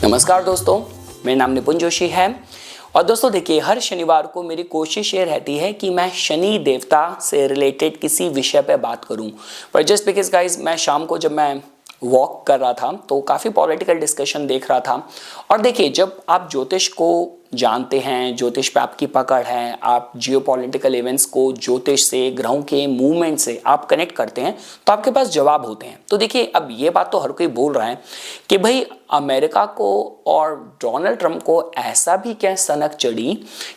नमस्कार दोस्तों, मेरा नाम निपुन जोशी है। और दोस्तों देखिए, हर शनिवार को मेरी कोशिश ये रहती है कि मैं शनि देवता से रिलेटेड किसी विषय पे बात करूं। पर जस्ट बिकॉज गाइज, मैं शाम को जब मैं वॉक कर रहा था तो काफ़ी पॉलिटिकल डिस्कशन देख रहा था। और देखिए, जब आप ज्योतिष को जानते हैं, ज्योतिष पे आपकी पकड़ है, आप जियोपॉलिटिकल इवेंट्स को ज्योतिष से, ग्रहों के मूवमेंट से आप कनेक्ट करते हैं, तो आपके पास जवाब होते हैं। तो देखिए, अब ये बात तो हर कोई बोल रहा है कि भाई अमेरिका को और डोनाल्ड ट्रंप को ऐसा भी क्या सनक चढ़ी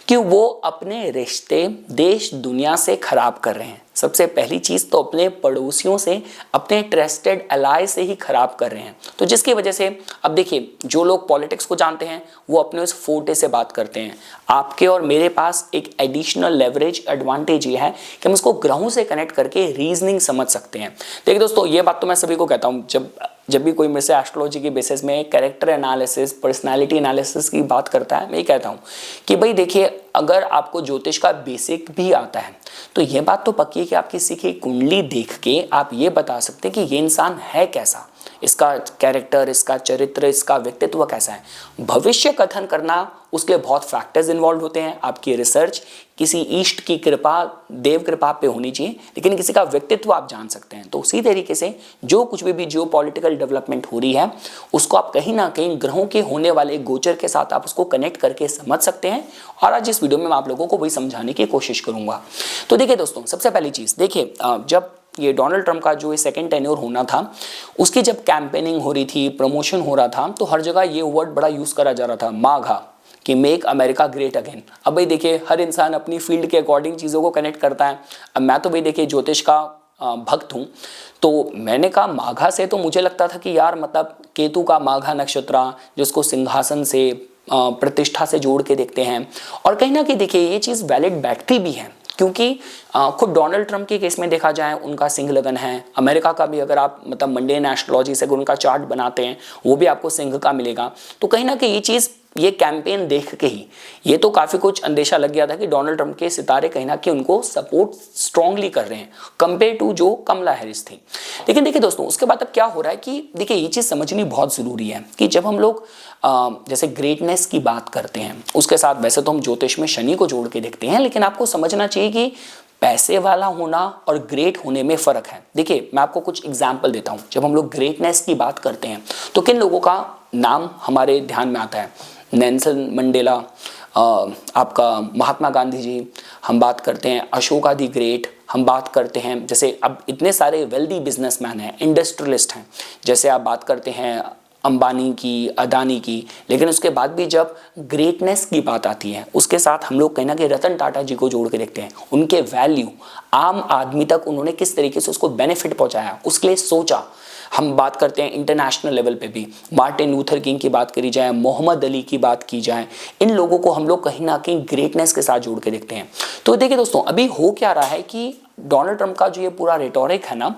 कि वो अपने रिश्ते देश दुनिया से खराब कर रहे हैं। सबसे पहली चीज़ तो अपने पड़ोसियों से, अपने ट्रस्टेड अलाय से ही खराब कर रहे हैं। तो जिसकी वजह से अब देखिए, जो लोग पॉलिटिक्स को जानते हैं वो अपने उस फोटे से बात करते हैं। आपके और मेरे पास एक एडिशनल लेवरेज एडवांटेज ये है कि हम उसको ग्रहों से कनेक्ट करके रीजनिंग समझ सकते हैं। देखिए दोस्तों, ये बात तो मैं सभी को कहता हूँ, जब भी कोई मेरे से एस्ट्रोलॉजी के बेसिस में कैरेक्टर एनालिसिस, पर्सनालिटी एनालिसिस की बात करता है, मैं ये कहता हूँ कि भाई देखिए, अगर आपको ज्योतिष का बेसिक भी आता है तो ये बात तो पक्की है कि आप किसी की कुंडली देख के आप ये बता सकते हैं कि ये इंसान है कैसा, इसका कैरेक्टर, इसका चरित्र, इसका व्यक्तित्व कैसा है। भविष्य कथन करना, उसके बहुत फैक्टर्स इन्वॉल्व होते हैं। आपकी रिसर्च किसी ईष्ट की कृपा, देव कृपा पे होनी चाहिए, लेकिन किसी का व्यक्तित्व आप जान सकते हैं। तो उसी तरीके से जो कुछ भी जियो पॉलिटिकल डेवलपमेंट हो रही है उसको आप कहीं ना कहीं ग्रहों के होने वाले गोचर के साथ आप उसको कनेक्ट करके समझ सकते हैं। और आज इस वीडियो में मैं आप लोगों को वही समझाने की कोशिश करूंगा। तो देखिए दोस्तों, सबसे पहली चीज़ देखिए, जब ये डोनाल्ड ट्रंप का जो ये सेकंड टेन्योर होना था, उसकी जब कैंपेनिंग हो रही थी, प्रमोशन हो रहा था, तो हर जगह ये वर्ड बड़ा यूज़ करा जा रहा था, माघा, कि मेक अमेरिका ग्रेट अगेन। अब भाई देखिए, हर इंसान अपनी फील्ड के अकॉर्डिंग चीज़ों को कनेक्ट करता है। अब मैं तो भाई देखिए ज्योतिष का भक्त हूँ, तो मैंने कहा माघा से, तो मुझे लगता था कि यार मतलब केतु का माघा नक्षत्र, जिसको सिंहासन से, प्रतिष्ठा से जोड़ के देखते हैं। और कहीं ना कहीं देखिए, ये चीज़ वैलिड बैठती भी है, क्योंकि खुद डोनाल्ड ट्रंप के केस में देखा जाए, उनका सिंह लगन है। अमेरिका का भी अगर आप मतलब मंडेन एस्ट्रोलॉजी से उनका चार्ट बनाते हैं, वो भी आपको सिंह का मिलेगा। तो कहीं ना कहीं ये चीज़, ये कैंपेन देख के ही ये तो काफ़ी कुछ अंदेशा लग गया था कि डोनाल्ड ट्रंप के सितारे कहीं ना कहीं उनको सपोर्ट स्ट्रांगली कर रहे हैं कंपेयर टू जो कमला हैरिस थी। लेकिन देखिए दोस्तों, उसके बाद अब क्या हो रहा है कि देखिए, ये चीज़ समझनी बहुत ज़रूरी है कि जब हम लोग जैसे ग्रेटनेस की बात करते हैं, उसके साथ वैसे तो हम ज्योतिष में शनि को जोड़ के देखते हैं, लेकिन आपको समझना चाहिए कि पैसे वाला होना और ग्रेट होने में फ़र्क है। देखिए, मैं आपको कुछ एग्जाम्पल देता हूँ। जब हम लोग ग्रेटनेस की बात करते हैं तो किन लोगों का नाम हमारे ध्यान में आता है? नेल्सन मंडेला, आपका महात्मा गांधी जी, हम बात करते हैं अशोका दी ग्रेट, हम बात करते हैं जैसे अब इतने सारे वेल्दी बिजनेसमैन हैं, इंडस्ट्रियलिस्ट हैं, जैसे आप बात करते हैं अंबानी की, अदानी की। लेकिन उसके बाद भी जब ग्रेटनेस की बात आती है, उसके साथ हम लोग कहीं ना कहीं रतन टाटा जी को जोड़ के देखते हैं। उनके वैल्यू आम आदमी तक उन्होंने किस तरीके से उसको बेनिफिट पहुंचाया, उसके लिए सोचा। हम बात करते हैं इंटरनेशनल लेवल पे भी, मार्टिन लूथर किंग की बात करी जाए, मोहम्मद अली की बात की जाए, इन लोगों को हम लोग कहीं ना कहीं ग्रेटनेस के साथ जोड़ के देखते हैं। तो देखिए दोस्तों, अभी हो क्या रहा है कि डोनाल्ड ट्रंप का जो ये पूरा रेटोरिक है ना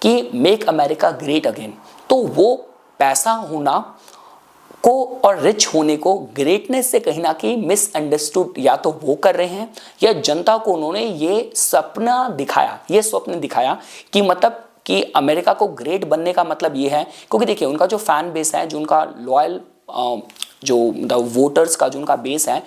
कि मेक अमेरिका ग्रेट अगेन, तो वो पैसा होना को और रिच होने को ग्रेटनेस से कहीं ना कहीं मिसअंडरस्टूड या तो वो कर रहे हैं, या जनता को उन्होंने ये सपना दिखाया, ये स्वप्न दिखाया कि मतलब कि अमेरिका को ग्रेट बनने का मतलब ये है। क्योंकि देखिए, उनका जो फैन बेस है, जो उनका लॉयल, जो वोटर्स का जो उनका बेस है,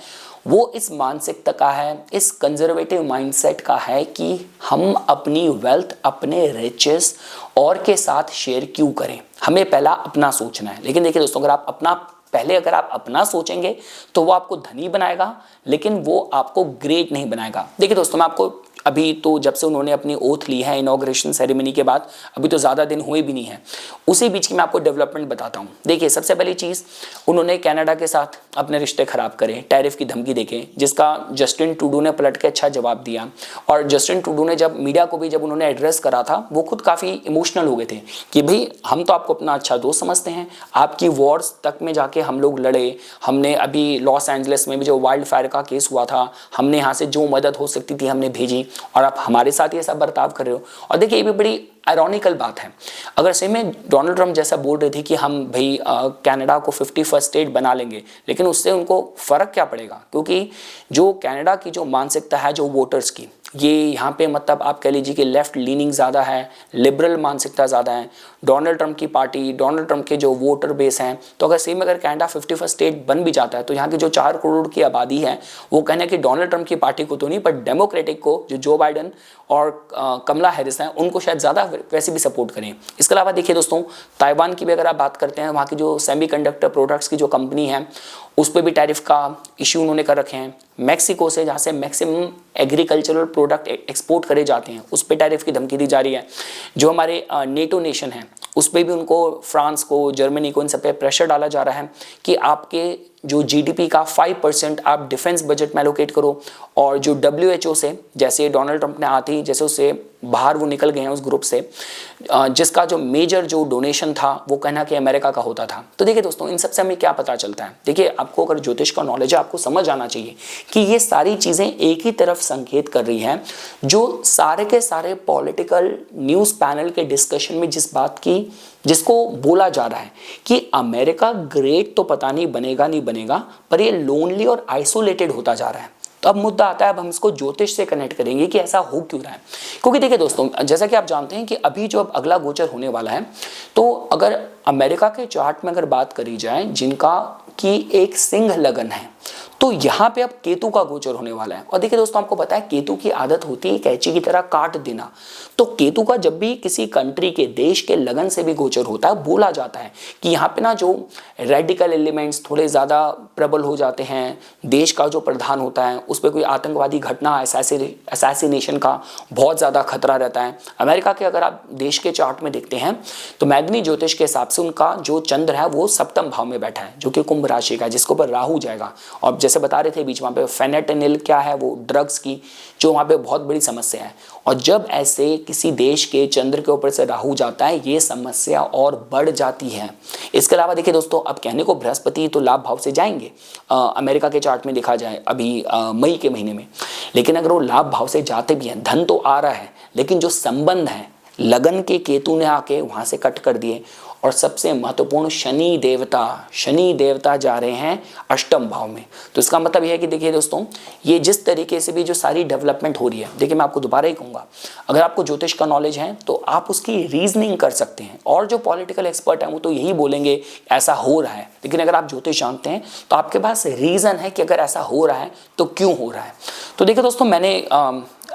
वो इस मानसिकता का है, इस कंजर्वेटिव माइंडसेट का है कि हम अपनी वेल्थ, अपने रिचेस और के साथ शेयर क्यों करें, हमें पहला अपना सोचना है। लेकिन देखिए दोस्तों, अगर आप अपना सोचेंगे तो वो आपको धनी बनाएगा, लेकिन वो आपको ग्रेट नहीं बनाएगा। देखिए दोस्तों, मैं आपको अभी तो जब से उन्होंने अपनी ओथ ली है इनॉग्रेशन सेरेमनी के बाद, अभी तो ज़्यादा दिन हुए भी नहीं हैं, उसी बीच की मैं आपको डेवलपमेंट बताता हूँ। देखिए, सबसे पहली चीज़, उन्होंने कनाडा के साथ अपने रिश्ते ख़राब करे, टैरिफ की धमकी देके, जिसका जस्टिन ट्रूडो ने पलट के अच्छा जवाब दिया। और जस्टिन ट्रूडो ने जब मीडिया को भी जब उन्होंने एड्रेस करा था, वो खुद काफ़ी इमोशनल हो गए थे कि भाई हम तो आपको अपना अच्छा दोस्त समझते हैं, आपकी वॉर्स तक में जाके हम लोग लड़े, हमने अभी लॉस एंजलिस में भी जो वाइल्ड फायर का केस हुआ था, हमने यहाँ से जो मदद हो सकती थी हमने भेजी, और आप हमारे साथ ये सब बर्ताव कर रहे हो। और देखिए, ये भी बड़ी आयरॉनिकल बात है। अगर सही में डोनाल्ड ट्रंप जैसा बोल रहे थे कि हम भाई कनाडा को 51st स्टेट बना लेंगे, लेकिन उससे उनको फ़र्क क्या पड़ेगा? क्योंकि जो कनाडा की जो मानसिकता है, जो वोटर्स की, ये यहाँ पे मतलब आप कह लीजिए कि लेफ्ट लीनिंग ज़्यादा है, लिबरल मानसिकता ज़्यादा है, डोनाल्ड ट्रंप की पार्टी, डोनाल्ड ट्रंप के जो वोटर बेस हैं। तो अगर सेम अगर कनाडा 51 स्टेट बन भी जाता है तो यहाँ की जो 4 करोड़ की आबादी है वो कहना है कि डोनाल्ड ट्रंप की पार्टी को तो नहीं, पर डेमोक्रेटिक को, जो बाइडन और कमला हैरिस हैं, उनको शायद ज़्यादा वैसे भी सपोर्ट करें। इसके अलावा देखिए दोस्तों, ताइवान की भी अगर आप बात करते हैं, वहाँ की जो सेमीकंडक्टर प्रोडक्ट्स की जो कंपनी है उस पर भी टैरिफ का इश्यू उन्होंने कर रखे हैं। मैक्सिको से, जहाँ से मैक्सिमम एग्रीकल्चरल प्रोडक्ट एक्सपोर्ट करे जाते हैं, उस पर टैरिफ की धमकी दी जा रही है। जो हमारे नेटो नेशन है उस पर भी उनको, फ्रांस को, जर्मनी को, इन सब पे प्रेशर डाला जा रहा है कि आपके जो जीडीपी का 5% आप डिफेंस बजट में एलोकेट करो। और जो WHO से, जैसे डोनाल्ड ट्रंप ने आते ही जैसे उससे बाहर वो निकल गए हैं उस ग्रुप से, जिसका जो मेजर जो डोनेशन था वो कहना कि अमेरिका का होता था। तो देखिए दोस्तों, इन सब से हमें क्या पता चलता है, देखिए आपको अगर ज्योतिष का नॉलेज है आपको समझ आना चाहिए कि ये सारी चीज़ें एक ही तरफ संकेत कर रही हैं। जो सारे के सारे पॉलिटिकल न्यूज़ पैनल के डिस्कशन में जिस बात की, जिसको बोला जा रहा है कि अमेरिका ग्रेट तो पता नहीं बनेगा नहीं बनेगा, पर ये लोनली और आइसोलेटेड होता जा रहा है। तो अब मुद्दा आता है, अब हम इसको ज्योतिष से कनेक्ट करेंगे कि ऐसा हो क्यों रहा है। क्योंकि देखिए दोस्तों, जैसा कि आप जानते हैं कि अभी जो अब अगला गोचर होने वाला है, तो अगर अमेरिका के चार्ट में अगर बात करी जाए जिनका की एक सिंह लगन है, तो यहाँ पे अब केतु का गोचर होने वाला है। और देखिए दोस्तों, आपको पता है केतु की आदत होती है कैंची की तरह काट देना। तो केतु का जब भी किसी कंट्री के, देश के लगन से भी गोचर होता है, बोला जाता है कि यहाँ पे ना जो रेडिकल एलिमेंट्स थोड़े ज़्यादा प्रबल हो जाते हैं। देश का जो प्रधान होता है उस पर कोई आतंकवादी घटना, असैसिनेशन का बहुत ज़्यादा खतरा रहता है। अमेरिका के अगर आप देश के चार्ट में देखते हैं तो मैग्नी ज्योतिष के हिसाब से उनका जो चंद्र है वो सप्तम भाव में बैठा है, जो कि कुंभ राशि का, जिसके ऊपर राहु जाएगा। और जैसे बता रहे थे बीच वहाँ पे फेनेटेनिल क्या है, वो ड्रग्स की जो वहाँ पे बहुत बड़ी समस्या है। और जब ऐसे किसी देश के चंद्र के ऊपर से राहु जाता है, ये समस्या और बढ़ जाती है। इसके अलावा देखिए दोस्तों, अब कहने को बृहस्पति तो लाभ भाव से जाएंगे अमेरिका के चार्ट में देखा जाए अभी मई के महीने में, लेकिन अगर वो लाभ भाव से जाते भी हैं, धन तो आ रहा है, लेकिन जो संबंध है लगन के केतु ने आके वहाँ से कट कर दिए। और सबसे महत्वपूर्ण शनि देवता जा रहे हैं अष्टम भाव में। तो इसका मतलब यह है कि देखिए दोस्तों, ये जिस तरीके से भी जो सारी डेवलपमेंट हो रही है, देखिए मैं आपको दोबारा ही कहूँगा, अगर आपको ज्योतिष का नॉलेज है तो आप उसकी रीजनिंग कर सकते हैं। और जो पॉलिटिकल एक्सपर्ट हैं वो तो यही बोलेंगे ऐसा हो रहा है, लेकिन अगर आप ज्योतिष जानते हैं तो आपके पास रीज़न है कि अगर ऐसा हो रहा है तो क्यों हो रहा है। तो देखिए दोस्तों, मैंने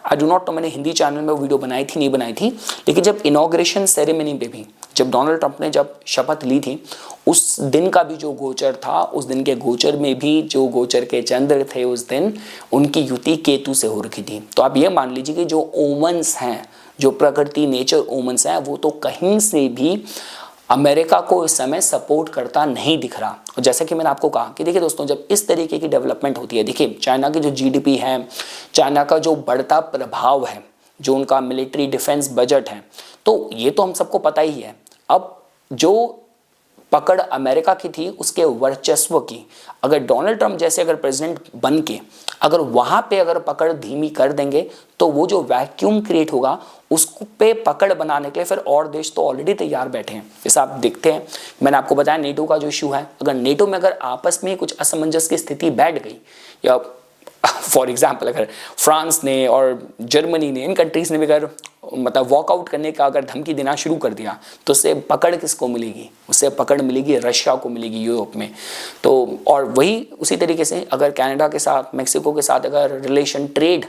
आई डू नॉट नो मैंने हिंदी चैनल में वीडियो बनाई थी नहीं बनाई थी, लेकिन जब इनॉग्रेशन सेरेमनी पे भी, जब डोनाल्ड ट्रंप ने जब शपथ ली थी, उस दिन का भी जो गोचर था, उस दिन के गोचर में भी जो गोचर के चंद्र थे उस दिन उनकी युति केतु से हो रखी थी। तो आप ये मान लीजिए कि जो ओमन्स हैं, जो प्रकृति नेचर ओमन्स हैं, वो तो कहीं से भी अमेरिका को इस समय सपोर्ट करता नहीं दिख रहा। और जैसे कि मैंने आपको कहा कि देखिए दोस्तों, जब इस तरीके की डेवलपमेंट होती है, देखिए चाइना की जो जीडीपी है, चाइना का जो बढ़ता प्रभाव है, जो उनका मिलिट्री डिफेंस बजट है, तो ये तो हम सबको पता ही है। अब जो पकड़ अमेरिका की थी उसके वर्चस्व की, अगर डोनाल्ड ट्रंप जैसे अगर प्रेसिडेंट बन के अगर वहाँ पे अगर पकड़ धीमी कर देंगे तो वो जो वैक्यूम क्रिएट होगा उस पे पकड़ बनाने के लिए फिर और देश तो ऑलरेडी तैयार बैठे हैं। जैसे आप देखते हैं, मैंने आपको बताया नेटो का जो इशू है, अगर नेटो में अगर आपस में कुछ असमंजस की स्थिति बैठ गई, या फॉर एग्जाम्पल अगर फ्रांस ने और जर्मनी ने, इन कंट्रीज ने भी अगर मतलब वॉकआउट करने का अगर धमकी देना शुरू कर दिया, तो उससे पकड़ किसको मिलेगी? उससे पकड़ मिलेगी रशिया को मिलेगी यूरोप में। तो और वही उसी तरीके से अगर कनाडा के साथ, मैक्सिको के साथ अगर रिलेशन, ट्रेड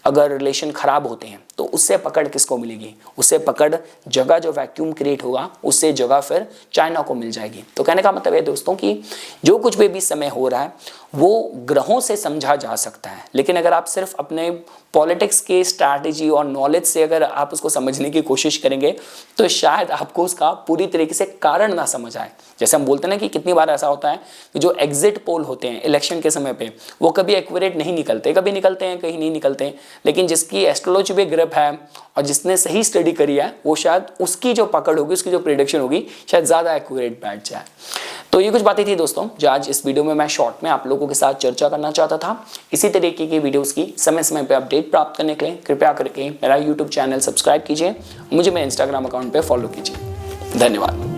अगर रिलेशन खराब होते हैं तो उससे पकड़ किसको मिलेगी? उससे पकड़ जगह जो वैक्यूम क्रिएट होगा उससे जगह फिर चाइना को मिल जाएगी। तो कहने का मतलब है दोस्तों कि जो कुछ भी समय हो रहा है वो ग्रहों से समझा जा सकता है, लेकिन अगर आप सिर्फ अपने पॉलिटिक्स के स्ट्रैटेजी और नॉलेज से अगर आप उसको समझने की कोशिश करेंगे तो शायद आपको उसका पूरी तरीके से कारण ना समझ आए। जैसे हम बोलते हैं ना कि कितनी बार ऐसा होता है कि जो एग्जिट पोल होते हैं इलेक्शन के समय पे, वो कभी एक्यूरेट नहीं निकलते, कभी निकलते हैं कहीं नहीं निकलते हैं, लेकिन जिसकी एस्ट्रोलॉजी पे ग्रिप है और जिसने सही स्टडी करी है वो शायद उसकी जो पकड़ होगी, उसकी जो प्रेडिक्शन होगी शायद ज़्यादा एक्यूरेट बैठ जाए। तो ये कुछ बातें थी दोस्तों जो आज इस वीडियो में मैं शॉर्ट में आप लोगों के साथ चर्चा करना चाहता था। इसी तरीके की वीडियोस की समय समय पे अपडेट प्राप्त करने के लिए कृपया करके मेरा यूट्यूब चैनल सब्सक्राइब कीजिए, मुझे मेरे इंस्टाग्राम अकाउंट पे फॉलो कीजिए। धन्यवाद।